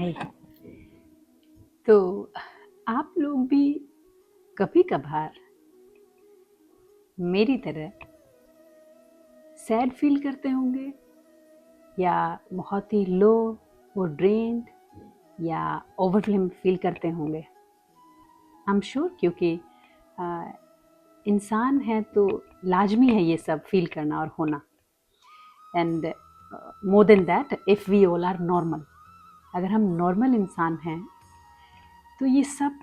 हाय। तो आप लोग भी कभी कभार मेरी तरह सैड फील करते होंगे या बहुत ही लो और ड्रेन्ड या ओवरवेल्म फील करते होंगे। आई एम श्योर, क्योंकि इंसान है तो लाजमी है ये सब फील करना और होना। And more than that, if we all are normal, अगर हम नॉर्मल इंसान हैं तो ये सब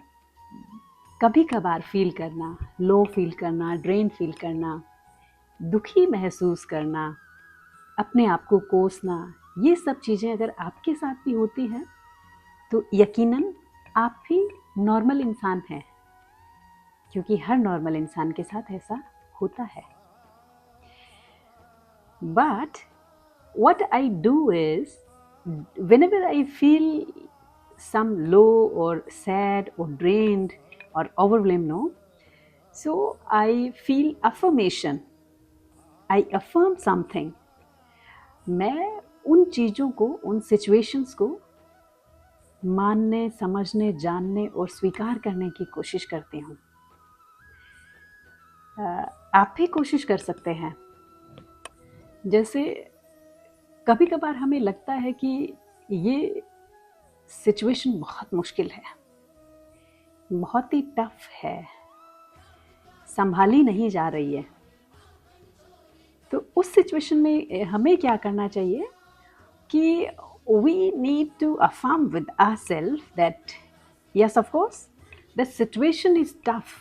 कभी कभार फील करना, लो फील करना, ड्रेन फील करना, दुखी महसूस करना, अपने आप को कोसना, ये सब चीज़ें अगर आपके साथ भी होती हैं तो यकीनन आप भी नॉर्मल इंसान हैं, क्योंकि हर नॉर्मल इंसान के साथ ऐसा होता है। But what I do is, whenever I feel some low or sad or drained or overwhelmed, no, so I feel affirmation. I affirm something. मैं उन चीज़ों को, उन सिचुएशंस को मानने, समझने, जानने और स्वीकार करने की कोशिश करती हूँ। आप भी कोशिश कर सकते हैं। जैसे कभी कभार हमें लगता है कि ये सिचुएशन बहुत मुश्किल है, बहुत ही टफ है, संभाली नहीं जा रही है। तो उस सिचुएशन में हमें क्या करना चाहिए कि we need to affirm with ourselves that yes, of course, the situation is tough,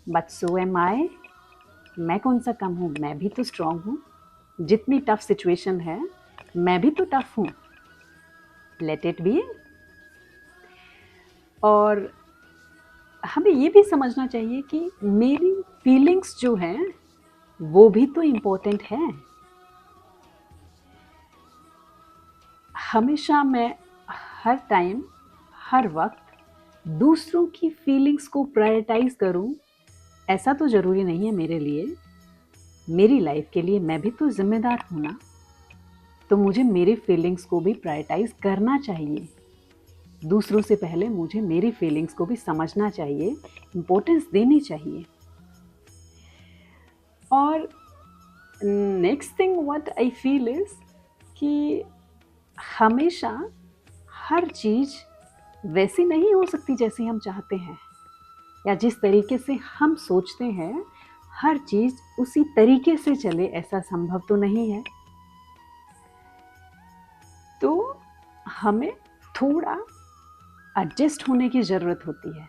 but so am I. मैं कौन सा कम हूँ, मैं भी तो स्ट्रांग हूँ। जितनी टफ सिचुएशन है, मैं भी तो टफ हूँ। Let it be. और हमें ये भी समझना चाहिए कि मेरी फीलिंग्स जो हैं वो भी तो इम्पोर्टेंट हैं। हमेशा मैं हर टाइम, हर वक्त दूसरों की फीलिंग्स को प्रायोरिटाइज करूं, ऐसा तो ज़रूरी नहीं है मेरे लिए। मेरी लाइफ के लिए मैं भी तो जिम्मेदार हूं ना, तो मुझे मेरी फीलिंग्स को भी प्रायोरिटाइज करना चाहिए। दूसरों से पहले मुझे मेरी फीलिंग्स को भी समझना चाहिए, इम्पोर्टेंस देनी चाहिए। और next thing what I feel is कि हमेशा हर चीज़ वैसी नहीं हो सकती जैसी हम चाहते हैं, या जिस तरीके से हम सोचते हैं हर चीज़ उसी तरीके से चले, ऐसा संभव तो नहीं है। तो हमें थोड़ा एडजस्ट होने की ज़रूरत होती है।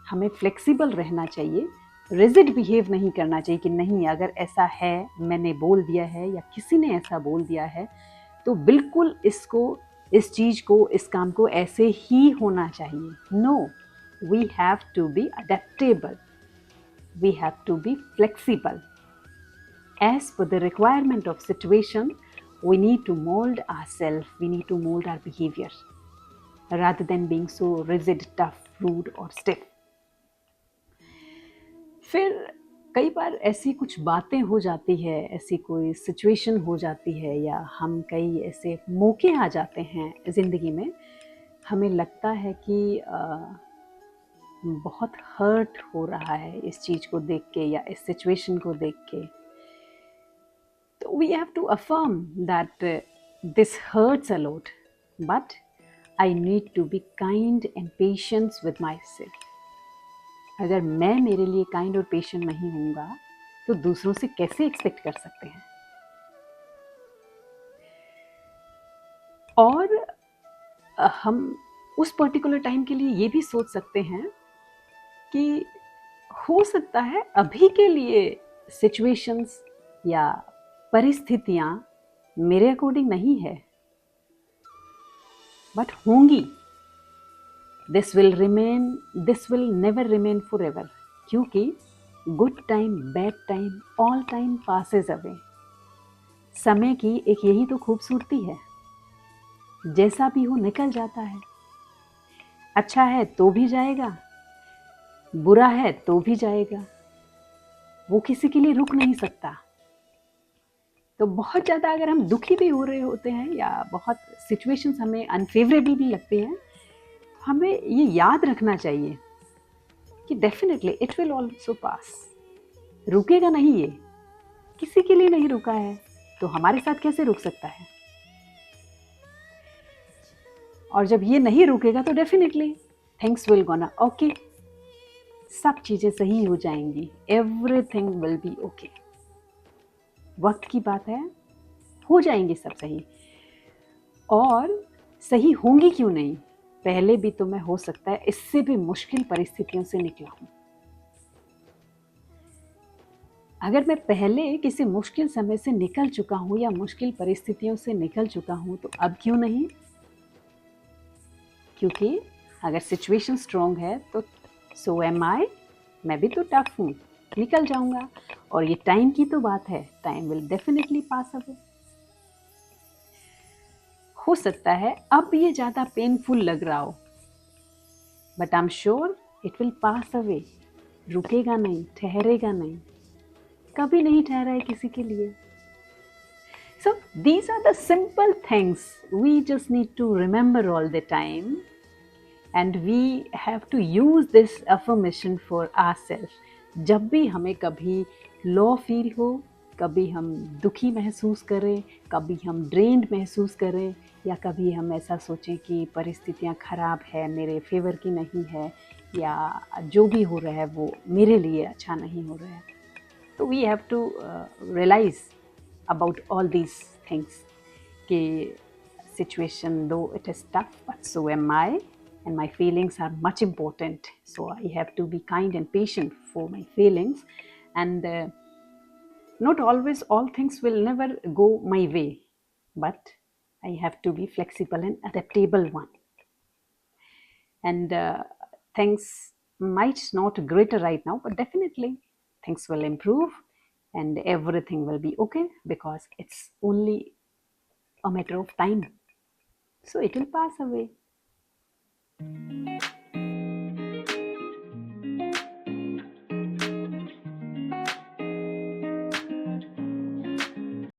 हमें फ्लेक्सिबल रहना चाहिए, रिजिड बिहेव नहीं करना चाहिए कि नहीं, अगर ऐसा है, मैंने बोल दिया है या किसी ने ऐसा बोल दिया है तो बिल्कुल इसको, इस चीज़ को, इस काम को ऐसे ही होना चाहिए। No, we have to be adaptable, we have to be flexible. As per the requirement of situation, we need to mold ourselves, we need to mold our behavior rather than being so rigid, tough, rude or stiff. फिर कई बार ऐसी कुछ बातें हो जाती है, ऐसी कोई सिचुएशन हो जाती है, या हम कई ऐसे मौके आ जाते हैं ज़िंदगी में, हमें लगता है कि बहुत हर्ट हो रहा है इस चीज़ को देख के या इस सिचुएशन को देख के। तो we have to affirm that this hurts a lot, but I need to be kind and patience with myself. अगर मैं मेरे लिए काइंड और पेशेंट नहीं होऊंगा तो दूसरों से कैसे एक्सपेक्ट कर सकते हैं। और हम उस पर्टिकुलर टाइम के लिए ये भी सोच सकते हैं कि हो सकता है अभी के लिए सिचुएशंस या परिस्थितियां मेरे अकॉर्डिंग नहीं है, बट होंगी। This will never remain forever, क्योंकि good time, bad time, all time passes away. समय की एक यही तो खूबसूरती है, जैसा भी हो निकल जाता है। अच्छा है तो भी जाएगा, बुरा है तो भी जाएगा, वो किसी के लिए रुक नहीं सकता। तो बहुत ज़्यादा अगर हम दुखी भी हो रहे होते हैं या बहुत सिचुएशंस हमें अनफेवरेबल भी लगती हैं, हमें ये याद रखना चाहिए कि definitely it will also pass. रुकेगा नहीं, ये किसी के लिए नहीं रुका है, तो हमारे साथ कैसे रुक सकता है? और जब ये नहीं रुकेगा तो definitely things will gonna okay, सब चीज़ें सही हो जाएंगी, एवरीथिंग विल बी ओके। वक्त की बात है, हो जाएंगी सब सही। और सही होंगी क्यों नहीं, पहले भी तो मैं हो सकता है इससे भी मुश्किल परिस्थितियों से निकला हूं। अगर मैं पहले किसी मुश्किल समय से निकल चुका हूं या मुश्किल परिस्थितियों से निकल चुका हूं, तो अब क्यों नहीं? क्योंकि अगर सिचुएशन स्ट्रॉन्ग है तो सो एम आई, मैं भी तो टफ हूँ, निकल जाऊंगा। और ये टाइम की तो बात है, time will definitely pass away. हो सकता है अब ये ज़्यादा पेनफुल लग रहा हो, but I am sure it will pass away. रुकेगा नहीं, ठहरेगा नहीं, कभी नहीं ठहरा है किसी के लिए। So these are the simple things we just need to remember all the time, and we have to use this affirmation for ourselves. जब भी हमें कभी लो फील हो, कभी हम दुखी महसूस करें, कभी हम ड्रेन्ड महसूस करें, या कभी हम ऐसा सोचें कि परिस्थितियाँ ख़राब है, मेरे फेवर की नहीं है, या जो भी हो रहा है वो मेरे लिए अच्छा नहीं हो रहा है, तो we have to realise about all these things कि situation though it is tough, but so am I, and my feelings are much important, so I have to be kind and patient for my feelings. And not always all things will never go my way, but I have to be flexible and adaptable one. And things might not greater right now, but definitely things will improve and everything will be okay, because it's only a matter of time, so it will pass away.